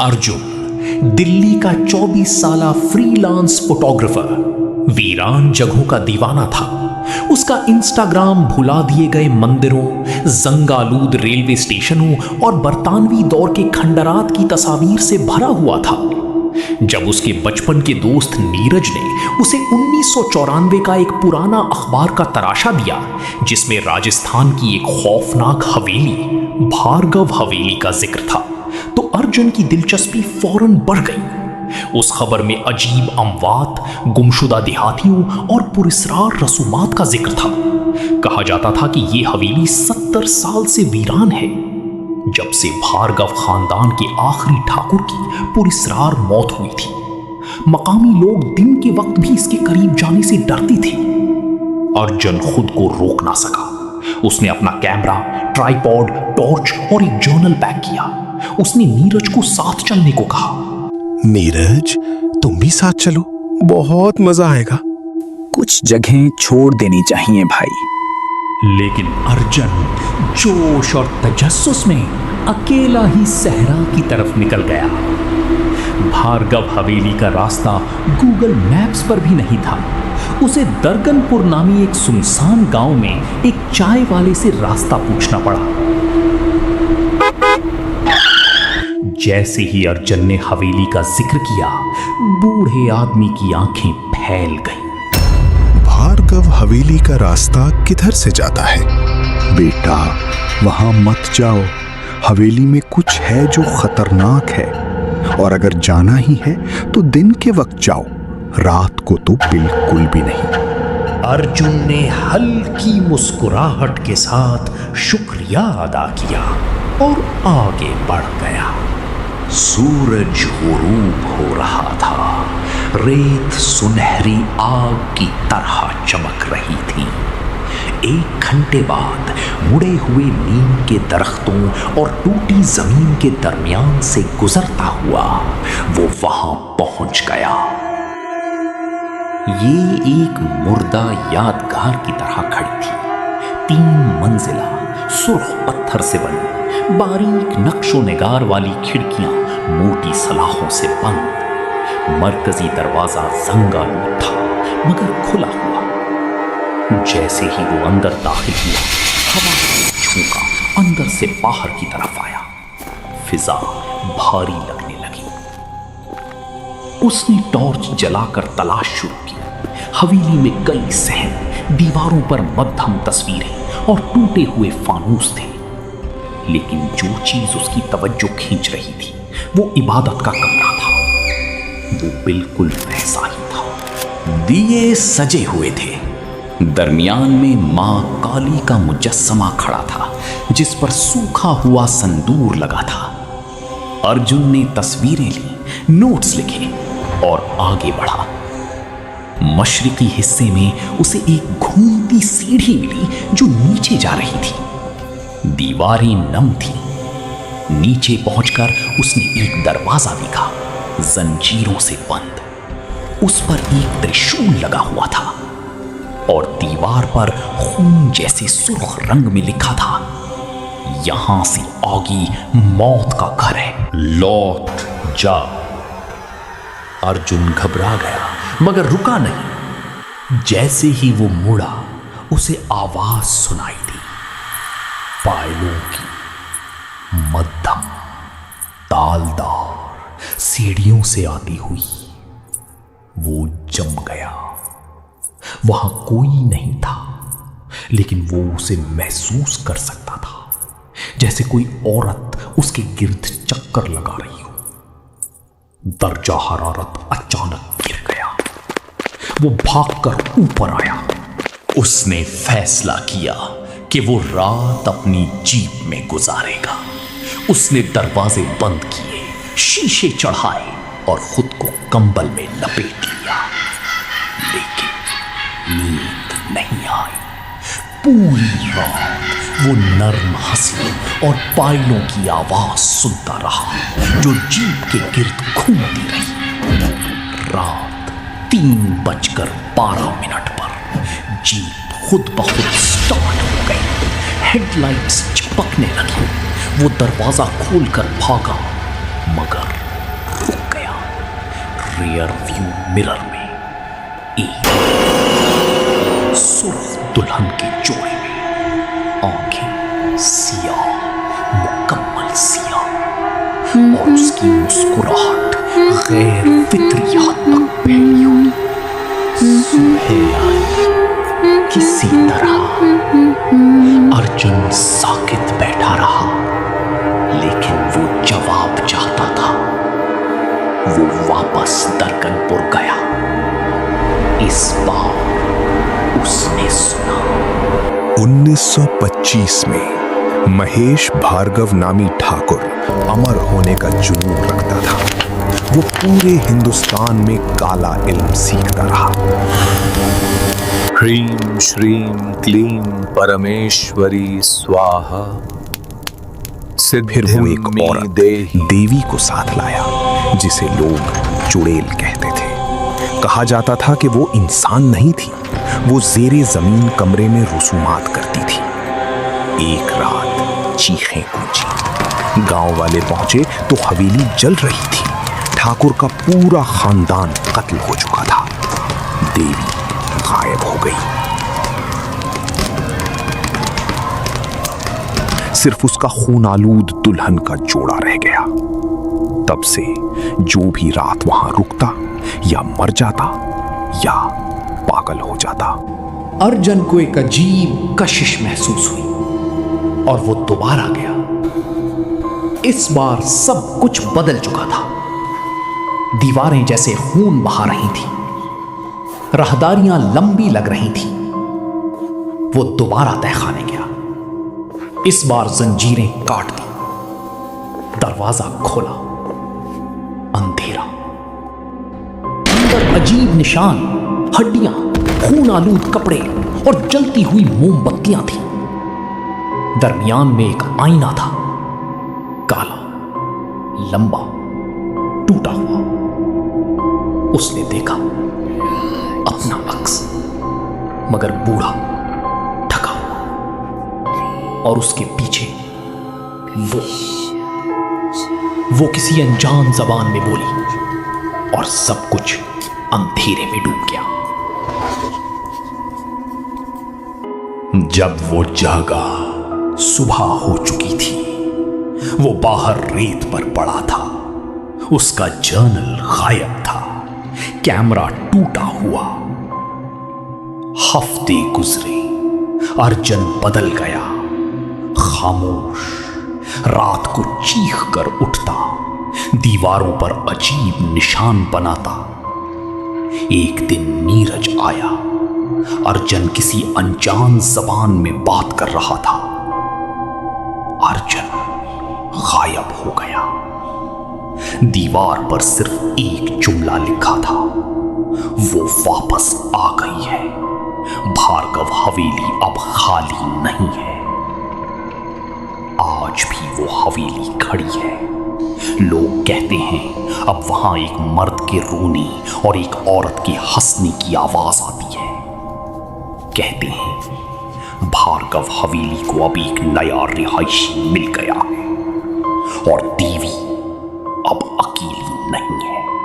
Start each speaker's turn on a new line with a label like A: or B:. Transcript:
A: अर्जुन दिल्ली का 24 साला freelance photographer, वीरान जगहों का दीवाना था। उसका इंस्टाग्राम भुला दिए गए मंदिरों, जंगालूद रेलवे स्टेशनों और बरतानवी दौर के खंडरात की तस्वीर से भरा हुआ था। जब उसके बचपन के दोस्त नीरज ने उसे 1994 का एक पुराना अखबार का तराशा दिया जिसमें राजस्थान की एक खौफनाक हवेली, भार्गव हवेली का जिक्र था, तो अर्जुन की दिलचस्पी फौरन बढ़ गई। उस खबर में अजीब अमवात, गुमशुदा देहातियों और पुरस्रार रसूमात का जिक्र था। कहा जाता था कि यह हवेली 70 साल से वीरान है, जब से भार्गव खानदान के आखिरी ठाकुर की पुरस्रार मौत हुई थी। मकामी लोग दिन के वक्त भी इसके करीब जाने से डरते थे। अर्जुन खुद को रोक ना सका। उसने अपना कैमरा, ट्राइपॉड, टॉर्च और एक जर्नल पैक किया। उसने नीरज को साथ चलने को कहा।
B: नीरज, तुम भी साथ चलो, बहुत मजा आएगा।
C: कुछ जगहें छोड़ देनी चाहिए भाई।
A: लेकिन अर्जुन जोश और तजस्सुस में अकेला ही सहरा की तरफ निकल गया। भार्गव हवेली का रास्ता गूगल मैप्स पर भी नहीं था। उसे दरगनपुर नामी एक सुनसान गांव में एक चाय वाले से रास्ता पूछना पड़ा। जैसे ही अर्जुन ने हवेली का जिक्र किया, बूढ़े आदमी की आंखें फैल गईं।
B: भार्गव हवेली का रास्ता किधर से जाता है? बेटा, वहां मत जाओ। हवेली में कुछ है जो खतरनाक है, और अगर जाना ही है तो दिन के वक्त जाओ, रात को तो बिल्कुल भी नहीं।
A: अर्जुन ने हल्की मुस्कुराहट के साथ शुक्रिया अदा किया और आगे बढ़ गया। सूरज गुरूब हो रहा था। रेत सुनहरी आग की तरह चमक रही थी। 1 घंटे बाद मुड़े हुए नीम के दरख्तों और टूटी जमीन के दरमियान से गुजरता हुआ वो वहां पहुंच गया। ये एक मुर्दा यादगार की तरह खड़ी थी। 3 मंजिला सुर्ख पत्थर से बनी, बारीक नक्शो निगार वाली खिड़कियां मोटी सलाखों से बंद। मरकजी दरवाजा जंगालूद था मगर खुला हुआ। जैसे ही वो अंदर दाखिल हुआ, हवा का झोंका अंदर से बाहर की तरफ आया। फिजा भारी लगने लगी। उसने टॉर्च जलाकर तलाश शुरू की। हवेली में कई सहन, दीवारों पर मध्यम तस्वीरें और टूटे हुए फानूस थे, लेकिन जो चीज उसकी तवज्जो खींच रही थी वो इबादत का कमरा था। वो बिल्कुल वैसा ही था। दिए सजे हुए थे। दरमियान में मां काली का मुजस्समा खड़ा था जिस पर सूखा हुआ संदूर लगा था। अर्जुन ने तस्वीरें ली, नोट्स लिखे और आगे बढ़ा। मशरिकी हिस्से में उसे एक घूमती सीढ़ी मिली जो नीचे जा रही थी। दीवारें नम थी। नीचे पहुंचकर उसने एक दरवाजा देखा, जंजीरों से बंद। उस पर एक त्रिशूल लगा हुआ था और दीवार पर खून जैसे सुर्ख रंग में लिखा था, यहां से आगे मौत का घर है, लौट जा। अर्जुन घबरा गया मगर रुका नहीं। जैसे ही वो मुड़ा, उसे आवाज सुनाई दी, पायलों की, मध्यम तालदार सीढ़ियों से आती हुई। वो जम गया। वहां कोई नहीं था, लेकिन वो उसे महसूस कर सकता था, जैसे कोई औरत उसके गिर्द चक्कर लगा रही हो। दर्जा हरारत अचानक गिर गया। वो भागकर ऊपर आया। उसने फैसला किया कि वो रात अपनी जीप में गुजारेगा। उसने दरवाजे बंद किए, शीशे चढ़ाए और खुद को कंबल में लपेट लिया, लेकिन नींद नहीं आई। पूरी रात वो नर्म हंसी और पायलों की आवाज सुनता रहा जो जीप के गिर्द घूमती रही। रात 3:12 पर जीप खुद ब खुद स्टार्ट हो गई। हेडलाइट्स चिपकने लगी। वो दरवाजा खोलकर भागा मगर रियर व्यू मिरर में एक सुर्ख दुल्हन के जोड़े में आंखें सियाह, मुकम्मल सियाह, और उसकी मुस्कुराहट गैर फित्री हद तक फैली हुई। सुबह आई, किसी तरह अर्जुन साकित बैठा रहा, लेकिन वो जवाब चाहता था। वो वापस दरकनपुर गया। इस बार उसने सुना।
B: 1925 में महेश भार्गव नामी ठाकुर अमर होने का जुनून रखता था। वो पूरे हिंदुस्तान में काला इल्म सीखता रहा।
C: ह्रीं श्रीं क्लीं परमेश्वरी स्वाहा।
B: फिर वो एक औरत देवी को साथ लाया, जिसे लोग चुड़ैल कहते थे। कहा जाता था कि वो इंसान नहीं थी, वो ज़ेरे ज़मीन कमरे में रसूमात करती थी। एक रात चीखें गूंजी। गांव वाले पहुंचे तो हवेली जल रही थी। ठाकुर का पूरा खानदान कत्ल हो चुका था। देवी गायब हो गई। सिर्फ उसका खून आलूद दुल्हन का जोड़ा रह गया। तब से जो भी रात वहां रुकता या मर जाता या पागल हो जाता।
A: अर्जुन को एक अजीब कशिश महसूस हुई और वो दोबारा गया। इस बार सब कुछ बदल चुका था। दीवारें जैसे खून बहा रही थी, राहदारियां लंबी लग रही थी। वो दोबारा तहखाने गया। इस बार जंजीरें काट दी। दरवाजा खोला, अंधेरा। अंदर अजीब निशान, हड्डियां, खून आलूद कपड़े और जलती हुई मोमबत्तियां थी। दरमियान में एक आईना था, काला, लंबा, टूटा हुआ। उसने देखा अपना अक्स, मगर बूढ़ा, ढका हुआ, और उसके पीछे वो किसी अनजान जबान में बोली और सब कुछ अंधेरे में डूब गया। जब वो जागा, सुबह हो चुकी थी। वो बाहर रेत पर पड़ा था। उसका जर्नल गायब था, कैमरा टूटा हुआ। हफ्ते गुजरे, अर्जुन बदल गया। खामोश, रात को चीख कर उठता, दीवारों पर अजीब निशान बनाता। एक दिन नीरज आया। अर्जुन किसी अनजान जबान में बात कर रहा था। अर्जुन गायब हो गया। दीवार पर सिर्फ एक जुमला लिखा था, वो वापस आ गई है। भार्गव हवेली अब खाली नहीं है। आज भी वो हवेली खड़ी है। लोग कहते हैं अब वहां एक मर्द के रोने और एक औरत के हंसने की आवाज आती है। कहते हैं भार्गव हवेली को अब एक नया रिहायशी मिल गया है और देवी अब अकेली नहीं है।